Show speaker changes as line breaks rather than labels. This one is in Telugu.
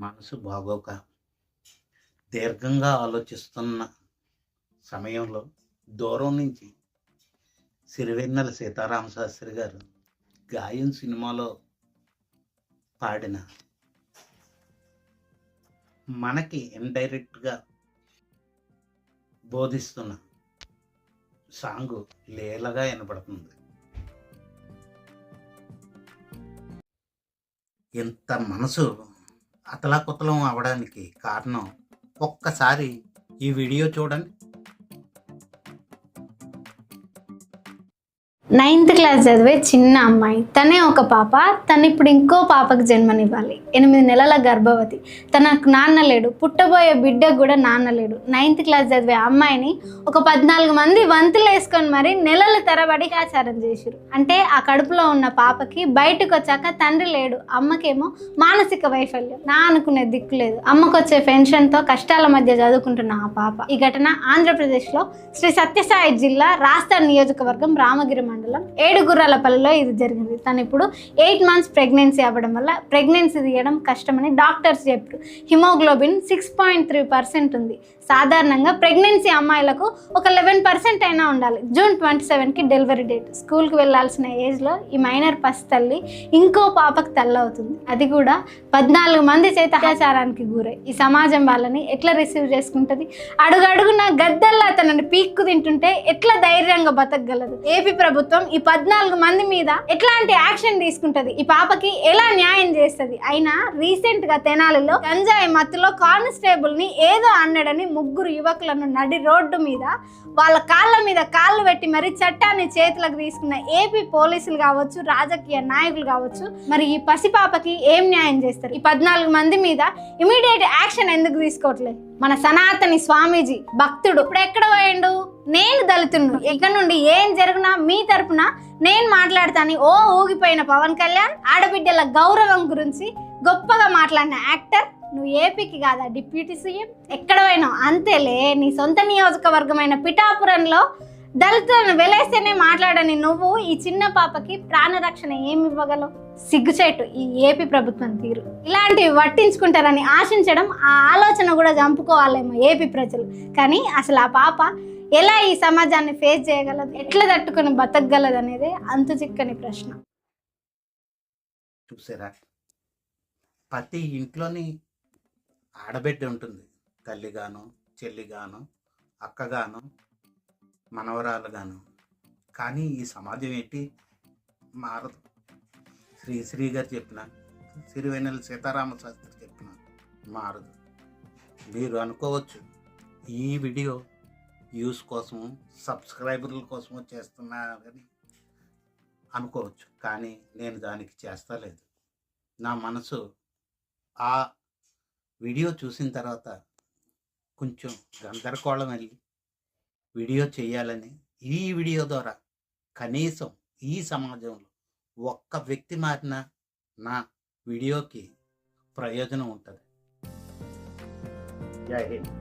మనసు బాగోక దీర్ఘంగా ఆలోచిస్తున్న సమయంలో దూరం నుంచి సిరివెన్నెల సీతారామ శాస్త్రి గారు గాయం సినిమాలో పాడిన మనకి ఇండైరెక్ట్గా బోధిస్తున్న సాంగ్ లీలగా వినపడుతుంది. ఇంత మనసు అతలాకుతలం అవడానికి కారణం ఒక్కసారి ఈ వీడియో చూడండి.
9th క్లాస్ చదివే చిన్న అమ్మాయి, తనే ఒక పాప. తను ఇప్పుడు ఇంకో పాపకు జన్మనివ్వాలి. 8 నెలల గర్భవతి. తనకు నాన్న లేడు, పుట్టబోయే బిడ్డకు కూడా నాన్న లేడు. 9th క్లాస్ చదివే అమ్మాయిని ఒక 14 మంది వంతులు వేసుకొని మరి నెలల తరబడి ఆచారం చేసిరు. అంటే ఆ కడుపులో ఉన్న పాపకి బయటకు వచ్చాక తండ్రి లేడు, అమ్మకేమో మానసిక వైఫల్యం, నా అనుకునే దిక్కు లేదు. అమ్మకు వచ్చే పెన్షన్తో కష్టాల మధ్య చదువుకుంటున్న ఆ పాప. ఈ ఘటన ఆంధ్రప్రదేశ్లో శ్రీ సత్యసాయి జిల్లా రాస్తార్ నియోజకవర్గం రామగిరి మండలం ఏడుగుర్రాలపల్లిలో ఇది జరిగింది. తను ఇప్పుడు 8 months ప్రెగ్నెన్సీ అవ్వడం వల్ల ప్రెగ్నెన్సీ తీయడం కష్టమని డాక్టర్స్ చెప్పారు. హిమోగ్లోబిన్ 6.3% ఉంది. సాధారణంగా ప్రెగ్నెన్సీ అమ్మాయిలకు ఒక 11% అయినా ఉండాలి. జూన్ 27కి డెలివరీ డేట్. స్కూల్కి వెళ్లాల్సిన ఏజ్లో ఈ మైనర్ పసి తల్లి ఇంకో పాపకు తల్లవుతుంది. అది కూడా 14 మంది చేత అత్యాచారానికి గురై ఈ సమాజం వాళ్ళని ఎట్లా రిసీవ్ చేసుకుంటుంది? అడుగడుగున గద్దల్లా తనని పీక్కు తింటుంటే ఎట్లా ధైర్యంగా బతకగలదు? ఏపీ ప్రభుత్వం ఈ 14 మంది మీద ఎట్లాంటి యాక్షన్ తీసుకుంటది? ఈ పాపకి ఎలా న్యాయం చేస్తుంది? అయినా రీసెంట్ గా తెనాలిలో గంజాయి మత్తులో కానిస్టేబుల్ ని ఏదో అన్నాడని 3 యువకులను నడి రోడ్డు మీద వాళ్ళ కాళ్ళ మీద కాళ్ళు పెట్టి మరి చట్టాన్ని చేతులకు తీసుకున్న ఏపీ పోలీసులు కావచ్చు, రాజకీయ నాయకులు కావచ్చు, మరి ఈ పసిపాపకి ఏం న్యాయం చేస్తారు? ఈ 14 మంది మీద ఇమీడియట్ యాక్షన్ ఎందుకు తీసుకోవట్లేదు? మన సనాతని స్వామీజీ భక్తుడు ఇప్పుడు ఎక్కడ పోయిండు? నేను దళితుడు, ఇక్కడ నుండి ఏం జరిగినా మీ తరపున నేను మాట్లాడతాను ఓ ఊగిపోయిన పవన్ కళ్యాణ్ ఆడబిడ్డల గౌరవం గురించి గొప్పగా మాట్లాడిన యాక్టర్ నువ్వు ఏపీకి కాదా డిప్యూటీ సీఎం? ఎక్కడ పోయినావు? అంతేలే, నీ సొంత నియోజకవర్గమైన పిఠాపురంలో దళితులను వెలేస్తేనే మాట్లాడని నువ్వు ఈ చిన్న పాపకి ప్రాణరక్షణ ఏమి ఇవ్వగలవు? సిగ్గుచేటు ఈ ఏపీ ప్రభుత్వం తీరు. ఇలాంటివి పట్టించుకుంటారని ఆశించడం, ఆ ఆలోచన కూడా చంపుకోవాలేమో ఏపీ ప్రజలు. కానీ అసలు ఆ పాప ఎలా ఈ సమాజాన్ని ఫేస్ చేయగలదు, ఎట్లా తట్టుకొని బతకగలదు అనేది అంతు చిక్కని ప్రశ్న.
చూసారా, ప్రతి ఇంట్లోని ఆడబిడ్డ ఉంటుంది, తల్లిగాను, చెల్లిగాను, అక్కగాను, మనవరాలుగాను. కానీ ఈ సమాజం ఏంటి మారదు. శ్రీ గారు చెప్పిన, సిరివెన్నెల సీతారామ శాస్త్రి చెప్పిన మారదు. మీరు అనుకోవచ్చు ఈ వీడియో వ్యూస్ కోసము, సబ్స్క్రైబర్ల కోసము చేస్తున్నారని అనుకోవచ్చు. కానీ నేను దానికి చేస్తలేదు. నా మనసు ఆ వీడియో చూసిన తర్వాత కొంచెం గందరగోళం వెళ్ళి వీడియో చేయాలని, ఈ వీడియో ద్వారా కనీసం ఈ సమాజంలో ఒక్క వ్యక్తి మారినా నా వీడియోకి ప్రయోజనం ఉంటుంది. జై హింద్.